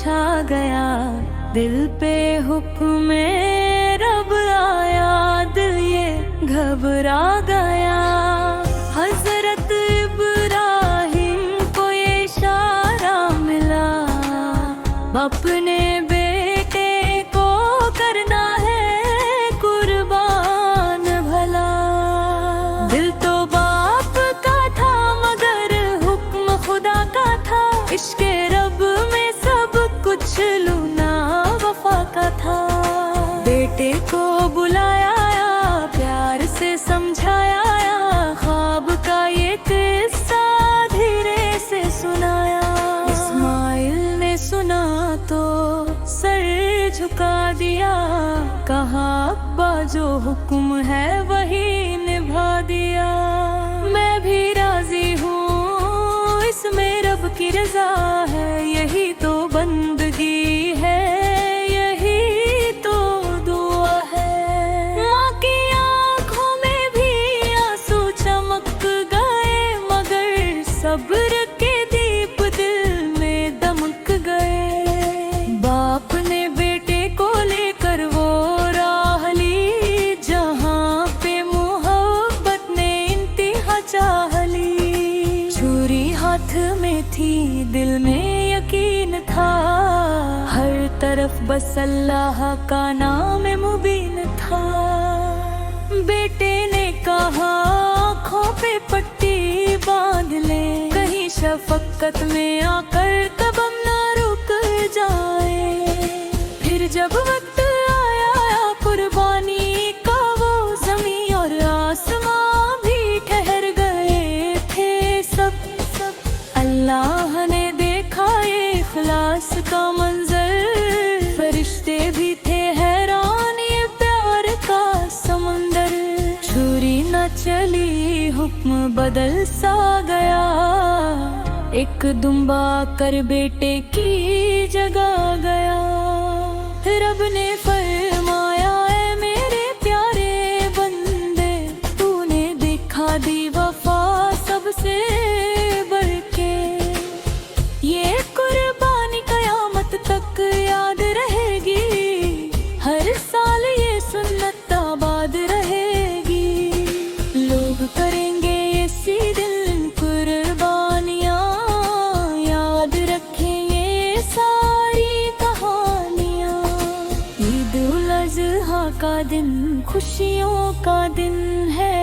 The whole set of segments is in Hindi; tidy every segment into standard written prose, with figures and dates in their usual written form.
छा गया, दिल पे हुक्म रब आया, दिल ये घबरा गया। हजरत इब्राहिम को ये इशारा मिला, बाप ने बेटे को करना है कुर्बान भला। दिल तो बाप का था मगर हुक्म खुदा का था, इश्क़े रब में सब कुछ लूना वफा का था। बेटे को बुलाया, प्यार से समझाया, ख्वाब का ये किस्सा धीरे से सुनाया। इस्माइल ने सुना तो सर झुका दिया, कहा अब्बा जो हुक्म है वही निभा दिया। मैं भी राजी हूँ, इसमें रब की रजा है, यही तो बंदगी है, यही तो दुआ है। माँ की आँखों में भी आंसू चमक गए, मगर सब्र के दीप दिल में दमक गए। बाप ने बेटे को लेकर वो राह ली, जहाँ पे मोहब्बत ने इंतहा चाह ली। छुरी हाथ में थी, दिल में यकीन था, हर तरफ बस अल्लाह का नाम मुबीन था। बेटे ने कहा आँखों पे पट्टी बांध ले, कहीं शफकत में आकर तब हम ना रुक जाए। फिर जब वक्त आया कुर्बानी का, वो ज़मीं और आसमां भी ठहर गए थे सब। अल्लाह ने देखा ये इखलास का मंजर, फरिश्ते भी थे हैरान ये प्यार का समंदर। छुरी न चली, हुक्म बदल सा गया, एक दुम्बा कर बेटे की जगह गया। रब ने फरमाया ऐ मेरे प्यारे बंदे, तूने दिखा दी वफा सबसे बढ़ के। ये कुर्बानी कयामत तक याद रहेगी, हर साल ये सुन्नत आबाद रहेगी। लोग करेंगे इसी दिन कुर्बानियाँ, याद रखेंगे ये सारी कहानियाँ। ईद उल अज़हा का दिन खुशियों का दिन है,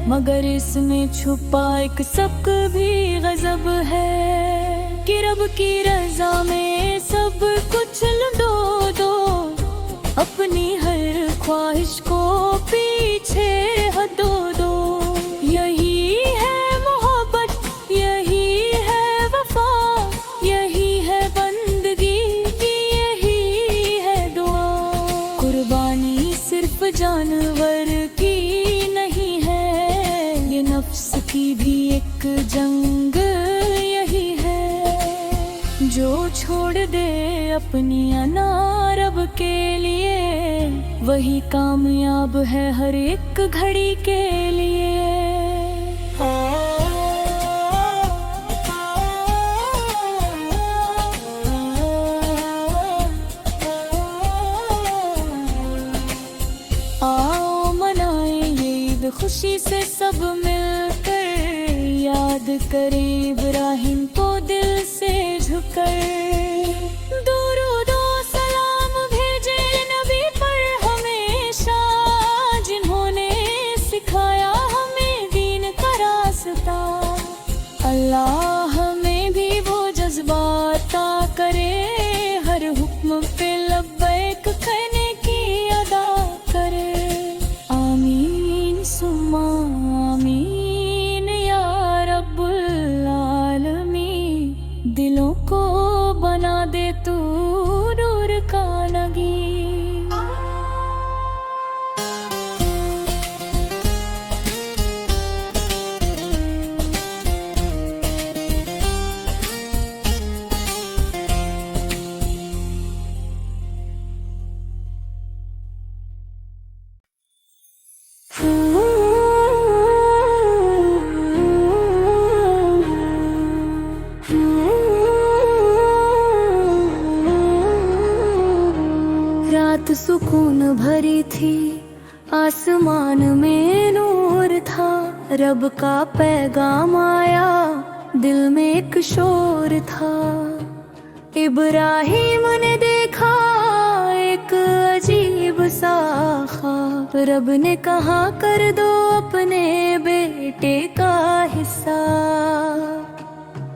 मगर इसमें छुपा एक सबक भी गजब है कि रब की रजा में सब कुछ लुटो दो, अपनी हर ख्वाहिश को पीछे हटो दो। यही है मोहब्बत, यही है वफा, यही है बंदगी, यही है दुआ। कुर्बानी सिर्फ जानवर की नहीं है, ये नफ्स की भी एक जंग यही है। जो छोड़ दे अपनी अना रब के लिए, वही कामयाब है हर एक घड़ी के लिए। आओ मनाएं ये ईद खुशी से सब मिलकर, याद करें इब्राहिम को दिल से झुककर। दुरूदो सलाम भेजे नबी पर हमेशा, जिन्होंने सिखाया हमें दीन का रास्ता। अल्लाह हमें भी वो जज्बा अता करे, हर हुक्म पे लब्बैक कहने की अदा करे। आमीन सुम्मा आमीन या रब्बुल आलमीन। दिलों को बना दे तू नूर का नगी। रात सुकून भरी थी, आसमान में नूर था। रब का पैगाम आया, दिल में एक शोर था। इब्राहिम ने देखा एक अजीब सा ख्वाब। रब ने कहा कर दो अपने बेटे का हिस्सा।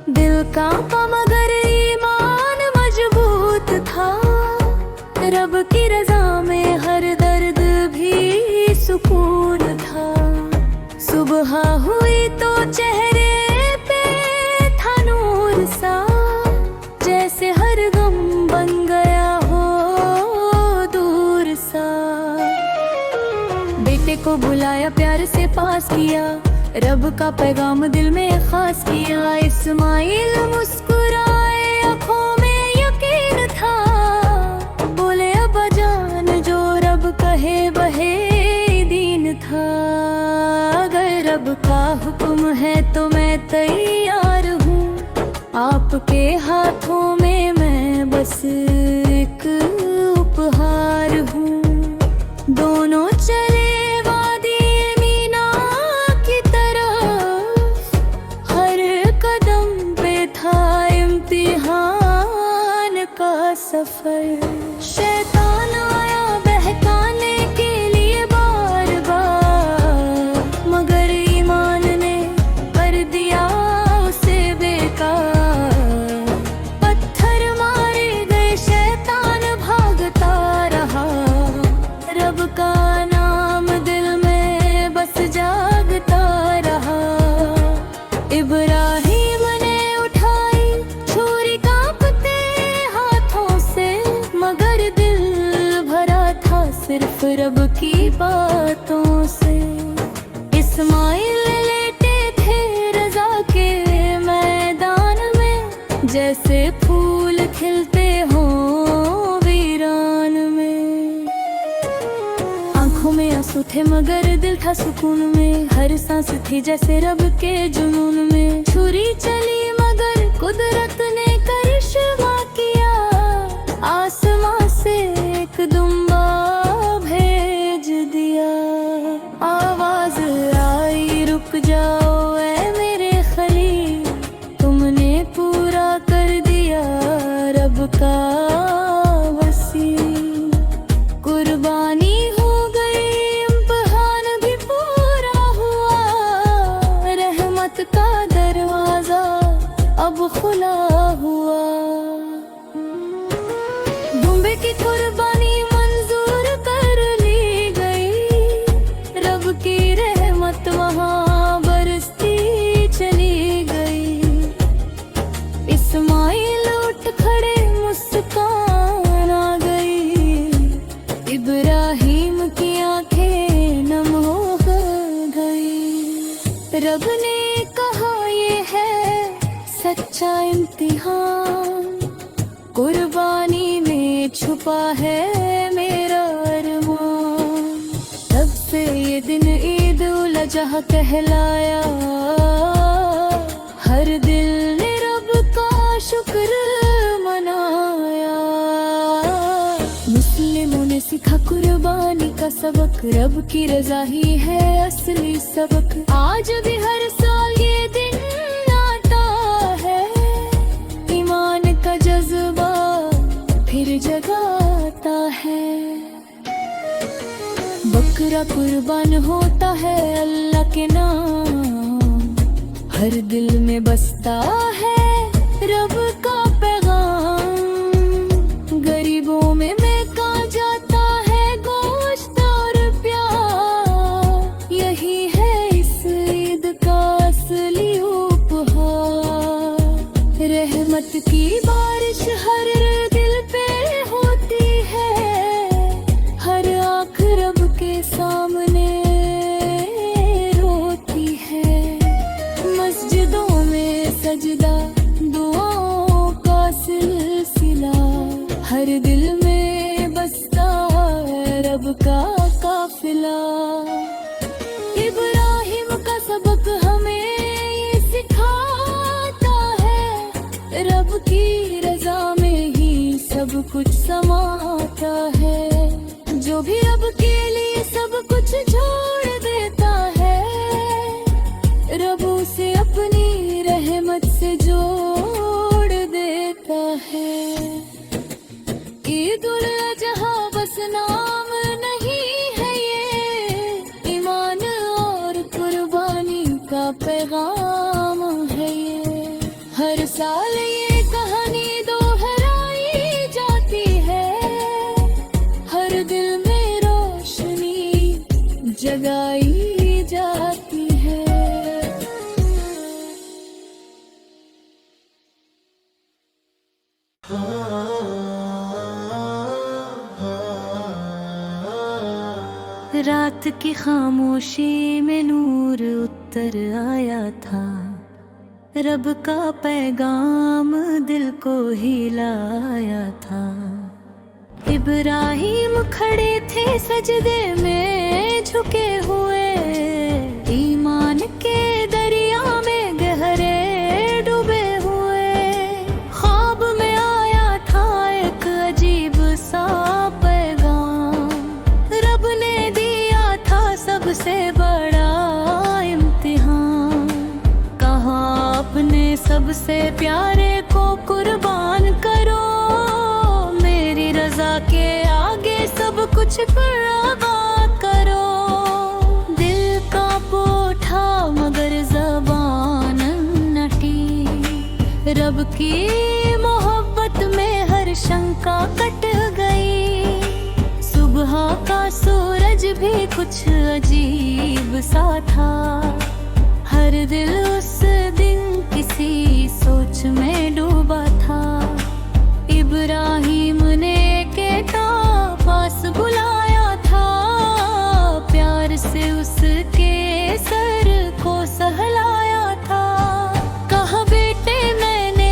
दिल कांपा मगर ईमान मजबूत था। रब की रजा में हर दर्द भी सुकून था। सुबह हुई तो चेहरे पे था नूर सा, जैसे हर गम बन गया हो दूर सा। बेटे को बुलाया, प्यार से पास किया, रब का पैगाम दिल में खास किया। इस्माइल मुस्कुराए, आँखों में यकीन था। बोले अब्बा जान, जो रब कहे वही दीन था। अगर रब का हुक्म है तो मैं तैयार हूँ। आपके हाथों में मैं बस एक उपहार हूँ। दोनों चले वादी मीना की तरफ, हर कदम पे था इम्तिहान का सफर। शैतान आया बहकाने के लिए बार बार, मगर ईमान ने कर दिया उसे बेकार। पत्थर मारे गए, शैतान भागता रहा। रब का नाम दिल में बस जागता रहा। इब्राहिम ने उठाई छुरी कांपते हाथों से, मगर दिल भरा था सिर्फ रब की बातों से। इस्माइल लेटे थे रजा के मैदान में, जैसे फूल खिलते हो वीरान में। आंखों में आंसू थे मगर दिल था सुकून में। हर सांस थी जैसे रब के जुनून में। छुरी चली मगर कुदरत ने करिश्मा किया। आसमां से एक दुम्बा भेज दिया। आवाज आई, रुक जाओ ऐ मेरे खलील, तुमने पूरा कर दिया रब का वसील। कुर्बानी हो गई, इम्तिहान भी पूरा हुआ। रहमत का दरवाजा अब खुला हुआ। दुम्बे की कुर्बानी मंजूर कर ली गई। रब की रहमत वहाँ बरसती चली गई। इस्माइल उठ खड़े, मुस्कान आ गई। इब्राहिम की आंखें नम हो गई। रब ने कहा ये है सच्चा इम्तिहान, कुर्बानी में छुपा है मेरा अरमान। तब से ये दिन ईद उल अजहा कहलाया। हर दिल ने रब का शुक्र मनाया। मुस्लिमों ने सीखा कुर्बानी का सबक, रब की रजा ही है असली सबक। आज भी हर साल ये दिन आता है, ईमान का जज्बा फिर जगाता है। बकरा कुर्बान होता है अल्लाह के नाम, हर दिल में बसता है रब का पैगाम। गरीबों में महका जाता है गोश्त और प्यार, यही है इस ईद का असली उपहार। रहमत की बारिश हर दिल पे होती है, हर आँख रब के सामने रोती है। मस्जिदों में सजदा, दुआओं का सिलसिला, हर दिल में बसता है रब का काफिला। इब्राहिम का सबक हमें ये सिखाता है, रब की रजा में ही सब कुछ समाता है। जो भी रब के लिए सब कुछ छोड़ देता है, रब उसे अपनी रहमत से जोड़ देता है। ईद उल अजहा बस नाम नहीं है ये, ईमान और कुर्बानी का पैगाम है ये। हर साल ये कहानी दोहराई जाती है, हर दिल में रोशनी जगाई जाती है। रात की खामोशी में नूर उतर आया था, रब का पैगाम दिल को हिलाया था। इब्राहिम खड़े थे सजदे में झुके हुए, ईमान के दरिया में गहरे डूबे हुए। ख्वाब में आया था एक अजीब सा पैगाम, रब ने दिया था सबसे बड़ा इम्तिहान। कहा अपने सबसे प्यारे को कुर्बान करो, मेरी रजा के आगे सब कुछ परवाह करो। दिल का पोठा मगर ज़बान नटी, रब की मोहब्बत में हर शंका कट गई। सुबह का सूरज भी कुछ अजीब सा था, हर दिल उस दिन किसी सोच में डूबा था। इब्राहिम ने केटा पास बुलाया था, प्यार से उसके सर को सहलाया था। कहा बेटे मैंने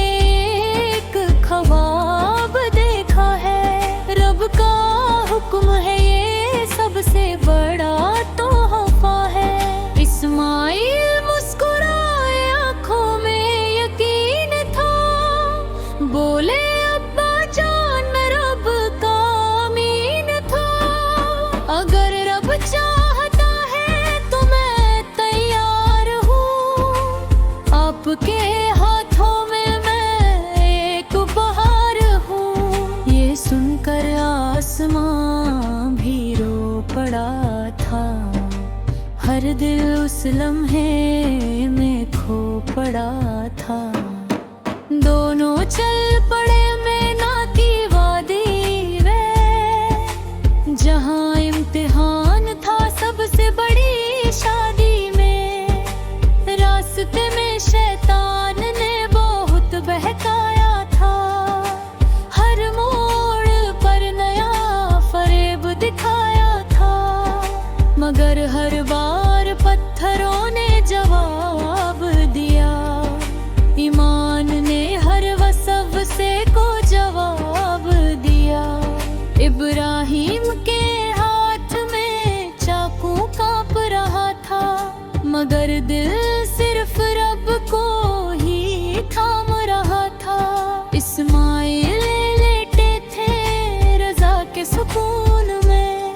एक ख्वाब देखा है, रब का हुक्म है ये सबसे बड़ा तोहफा है। इस्माइल मुस्कुराए, आंखों में यकीन था, बोले अब्बा जान मैं रब का अमीन था। अगर रब चाहता है तो मैं तैयार हूँ, आपके हाथों में मैं एक उपहार हूँ। ये सुनकर आसमां भी रो पड़ा था, हर दिल उस लम्हे में खो पड़ा था। दोनों चल पड़े मैना की वादी में, जहाँ इम्तिहान था सबसे बड़ी शादी में। रास्ते में शैतान ने बहुत बहकाया था, हर मोड़ पर नया फरेब दिखाया था। मगर हर बार पत्थरों ने जवाब दिया, ईमान ने हर वसव से को जवाब दिया। इब्राहिम के हाथ में चाकू कांप रहा था, मगर दिल सिर्फ रब को ही थाम रहा था। इस्माइल लेटे थे रजा के सुकून में,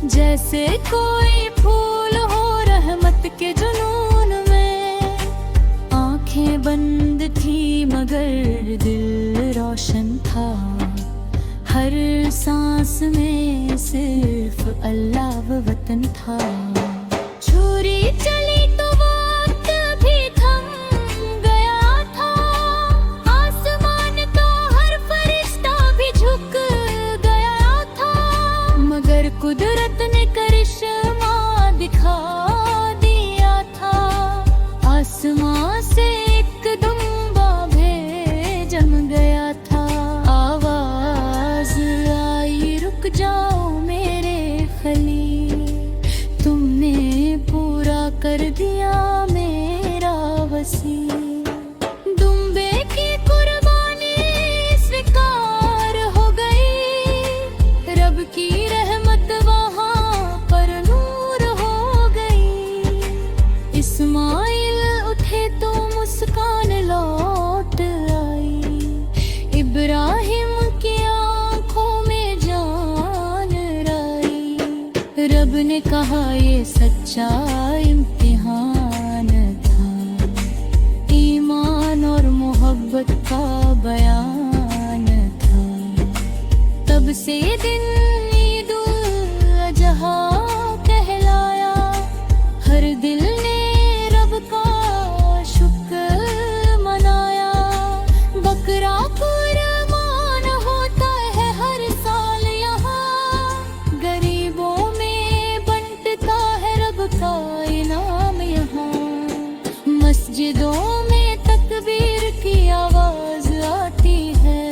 जैसे कोई फूल हो रहमत के जुनून में। आंखें बंद थी मगर दिल रोशन था, हर सांस में सिर्फ अल्लाह व वतन था। छुरी चली तो वक्त भी थम गया था, आसमान का हर फरिश्ता भी झुक गया था। मगर कुदरत ने करिश्मा दिखा दिया था, आसमां से एक दुम्बा जम गया था। आवाज आई रुक जाओ मेरे खलील, तुमने पूरा कर ने कहा ये सच्चा इम्तिहान था, ईमान और मोहब्बत का बयान था। तब से ये दिन ईद उल अज़हा कहलाया, हर दिल ने रब का शुक्र मनाया। बकरा कुर्बान होता है हर साल यहाँ, गरीबों में बंटता है रब का इनाम यहाँ। मस्जिदों में तकबीर की आवाज आती है,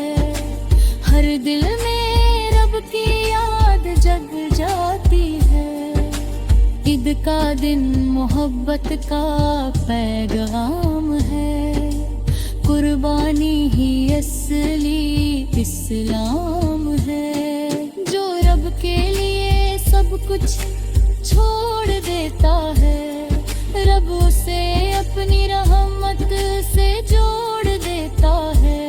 हर दिल में रब की याद जग जाती है। ईद का दिन मोहब्बत का पैगाम है, कुर्बानी ही असली इस्लाम है। जो रब के लिए सब कुछ छोड़ देता है, रब उसे अपनी रहमत से जोड़ देता है।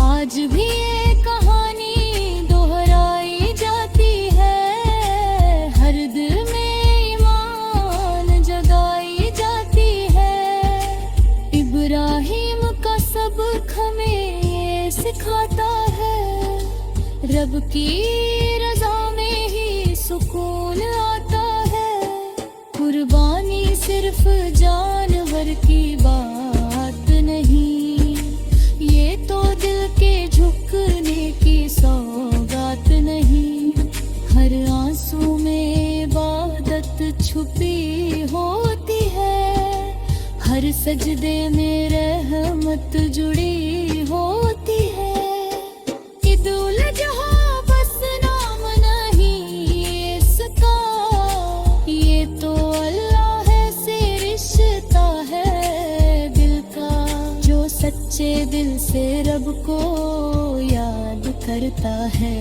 आज भी ये कहानी दोहराई जाती है, हर दिल में ईमान जगाई जाती है। इब्राहिम का सबक हमें ये सिखाता है, रब की रज़ा में ही सुकून आता है। कुर्बानी सिर्फ जानवर की बात नहीं, ये तो दिल के झुकने की सौगात नहीं। हर आंसू में इबादत छुपी होती है, हर सजदे में रहमत जुड़ी होती है। ईद उल अज़हा बस नाम नहीं इसका, ये तो अल्लाह से रिश्ता है दिल का। जो सच्चे दिल से रब को याद करता है,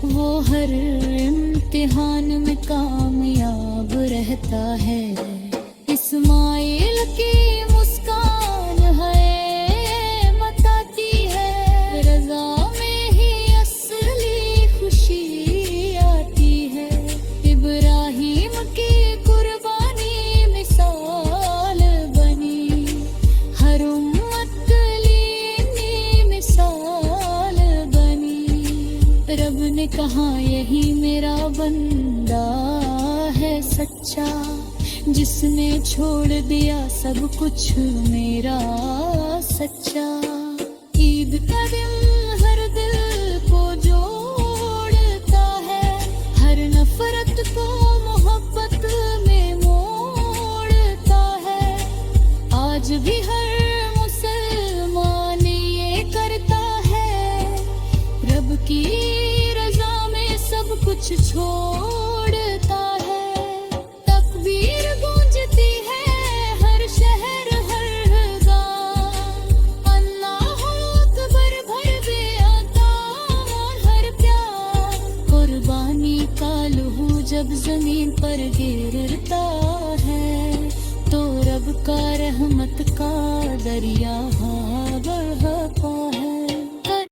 वो हर इम्तिहान में कामयाब रहता है। इस्माइल की मुस्कान है बताती है, रज़ा में ही असली खुशी आती है। इब्राहिम की कुर्बानी मिसाल बनी, हर उम्मत के लिए मिसाल बनी। रब ने कहा यही मेरा बंदा है सच्चा, जिसने छोड़ दिया सब कुछ मेरा सच्चा। ईद का दिन हर दिल को जोड़ता है, हर नफरत को मोहब्बत में मोड़ता है। आज भी हर मुसलमान ये करता है, रब की रज़ा में सब कुछ छोड़ता है। तकबीर गूंजती है हर शहर हर गाँव, अल्लाह अकबर भर दे अता हर प्यार। कुर्बानी का लहू जब जमीन पर गिरता है, तो रब का रहमत का दरिया